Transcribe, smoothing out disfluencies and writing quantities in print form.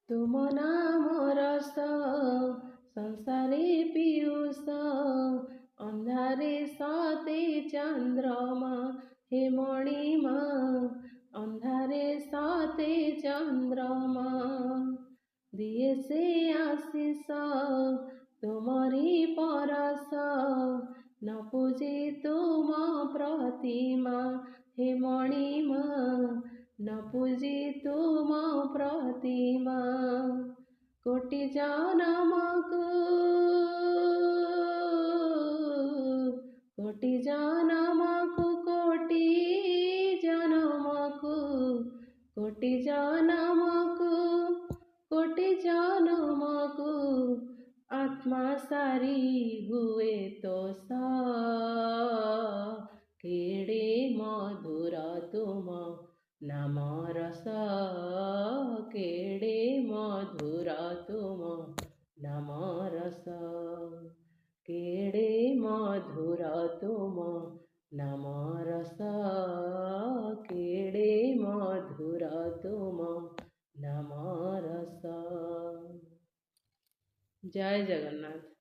तुम नाम रस संसारे पियूष, अंधारे साते चंद्रमा हे मणिमा, अंधारे साते चंद्रमा। दिए से आशीष तुमरी परस, न पूजी तुम प्रतिमा हे मणिमा, न पूजी तुम प्रतिमा। कोटि जन्मको कोटि जन्मको कोटि जन्मको कोटि जन्मको कोटि जन्मको आत्मा सारी हुए तो सा। केडे मधुर तुम नाम रस, केडे मधुर तुम नाम रस, केडे मधुर तुम नाम रस, केडे मधुर तुम नाम रस। जय जगन्नाथ।